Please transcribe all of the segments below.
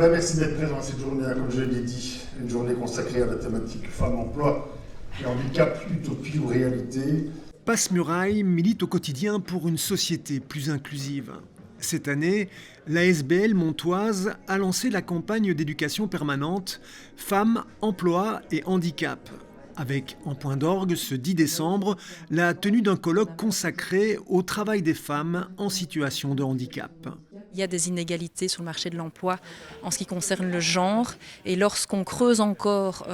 Merci d'être présent à cette journée, comme je l'ai dit, une journée consacrée à la thématique femmes-emploi et handicap, utopie ou réalité. Passe-Muraille milite au quotidien pour une société plus inclusive. Cette année, l'ASBL Montoise a lancé la campagne d'éducation permanente Femmes, Emploi et Handicap, avec en point d'orgue ce 10 décembre la tenue d'un colloque consacré au travail des femmes en situation de handicap. Il y a des inégalités sur le marché de l'emploi en ce qui concerne le genre. Et lorsqu'on creuse encore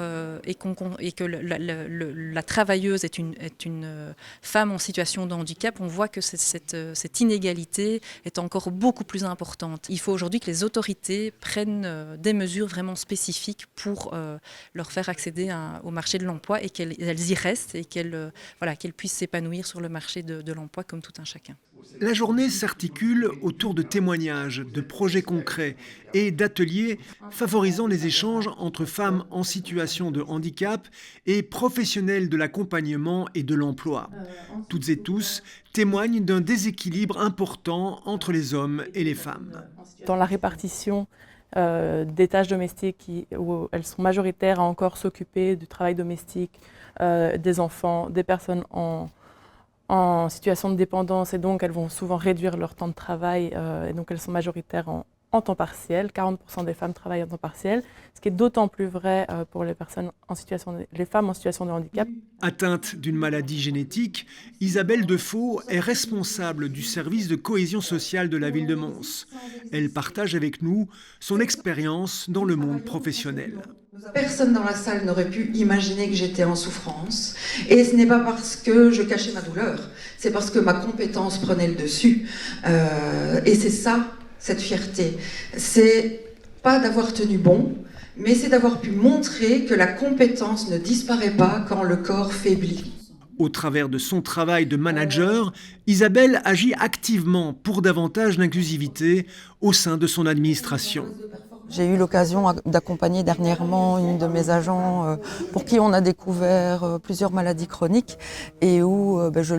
et que la travailleuse est une femme en situation de handicap, on voit que cette inégalité est encore beaucoup plus importante. Il faut aujourd'hui que les autorités prennent des mesures vraiment spécifiques pour leur faire accéder au marché de l'emploi et qu'elles y restent et qu'elles puissent s'épanouir sur le marché de l'emploi comme tout un chacun. La journée s'articule autour de témoignages, de projets concrets et d'ateliers favorisant les échanges entre femmes en situation de handicap et professionnels de l'accompagnement et de l'emploi. Toutes et tous témoignent d'un déséquilibre important entre les hommes et les femmes. Dans la répartition des tâches domestiques où elles sont majoritaires à encore s'occuper du travail domestique, des enfants, des personnes en situation de dépendance, et donc elles vont souvent réduire leur temps de travail, et donc elles sont majoritaires en temps partiel. 40% des femmes travaillent en temps partiel, ce qui est d'autant plus vrai pour les femmes en situation de handicap. Atteinte d'une maladie génétique, Isabelle Defoe est responsable du service de cohésion sociale de la ville de Mons. Elle partage avec nous son expérience dans le monde professionnel. Personne dans la salle n'aurait pu imaginer que j'étais en souffrance. Et ce n'est pas parce que je cachais ma douleur, c'est parce que ma compétence prenait le dessus. Et c'est ça, cette fierté. C'est pas d'avoir tenu bon, mais c'est d'avoir pu montrer que la compétence ne disparaît pas quand le corps faiblit. Au travers de son travail de manager, Isabelle agit activement pour davantage d'inclusivité au sein de son administration. J'ai eu l'occasion d'accompagner dernièrement une de mes agents pour qui on a découvert plusieurs maladies chroniques et où je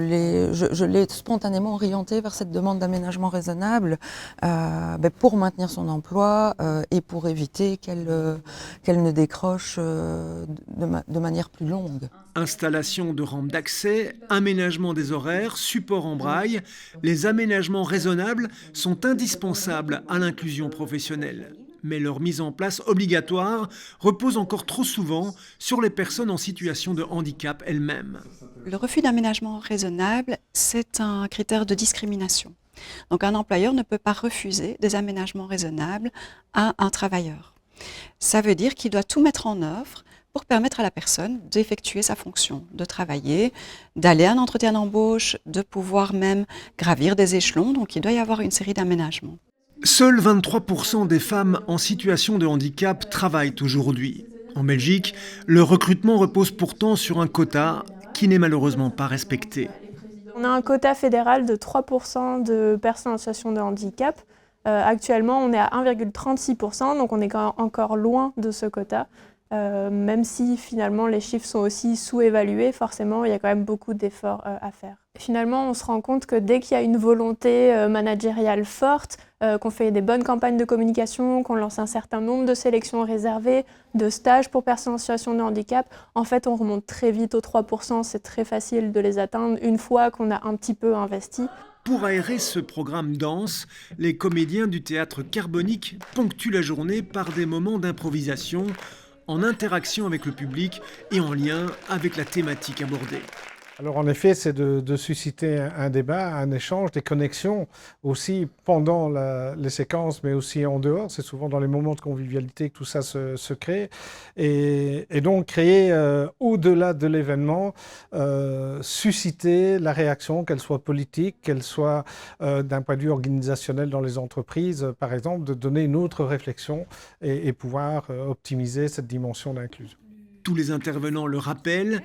l'ai spontanément orientée vers cette demande d'aménagement raisonnable pour maintenir son emploi et pour éviter qu'elle ne décroche de manière plus longue. Installation de rampes d'accès, aménagement des horaires, support en braille, les aménagements raisonnables sont indispensables à l'inclusion professionnelle. Mais leur mise en place obligatoire repose encore trop souvent sur les personnes en situation de handicap elles-mêmes. Le refus d'aménagement raisonnable, c'est un critère de discrimination. Donc un employeur ne peut pas refuser des aménagements raisonnables à un travailleur. Ça veut dire qu'il doit tout mettre en œuvre pour permettre à la personne d'effectuer sa fonction, de travailler, d'aller à un entretien d'embauche, de pouvoir même gravir des échelons. Donc il doit y avoir une série d'aménagements. Seuls 23% des femmes en situation de handicap travaillent aujourd'hui. En Belgique, le recrutement repose pourtant sur un quota qui n'est malheureusement pas respecté. On a un quota fédéral de 3% de personnes en situation de handicap. Actuellement, on est à 1,36%, donc on est encore loin de ce quota. Même si finalement les chiffres sont aussi sous-évalués, forcément il y a quand même beaucoup d'efforts à faire. Finalement on se rend compte que dès qu'il y a une volonté managériale forte, qu'on fait des bonnes campagnes de communication, qu'on lance un certain nombre de sélections réservées, de stages pour personnes en situation de handicap, en fait on remonte très vite aux 3%, c'est très facile de les atteindre une fois qu'on a un petit peu investi. Pour aérer ce programme dense, les comédiens du théâtre Carbonique ponctuent la journée par des moments d'improvisation, en interaction avec le public et en lien avec la thématique abordée. Alors en effet, c'est de susciter un débat, un échange, des connexions aussi pendant les séquences, mais aussi en dehors. C'est souvent dans les moments de convivialité que tout ça se crée. Et donc créer, au-delà de l'événement, susciter la réaction, qu'elle soit politique, qu'elle soit d'un point de vue organisationnel dans les entreprises, par exemple, de donner une autre réflexion et pouvoir optimiser cette dimension d'inclusion. Tous les intervenants le rappellent,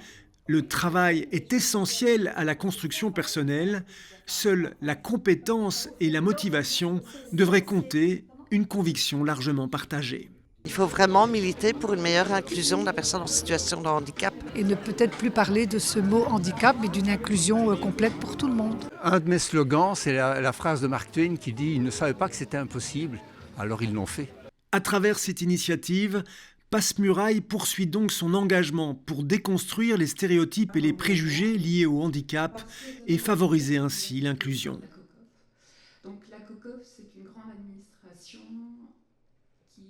le travail est essentiel à la construction personnelle. Seule la compétence et la motivation devraient compter, une conviction largement partagée. Il faut vraiment militer pour une meilleure inclusion de la personne en situation de handicap. Et ne peut-être plus parler de ce mot handicap, mais d'une inclusion complète pour tout le monde. Un de mes slogans, c'est la phrase de Mark Twain qui dit « Ils ne savaient pas que c'était impossible, alors ils l'ont fait ». À travers cette initiative, Passe-Muraille poursuit donc son engagement pour déconstruire les stéréotypes et les préjugés liés au handicap et favoriser ainsi l'inclusion. Donc la COCOF, c'est une grande administration qui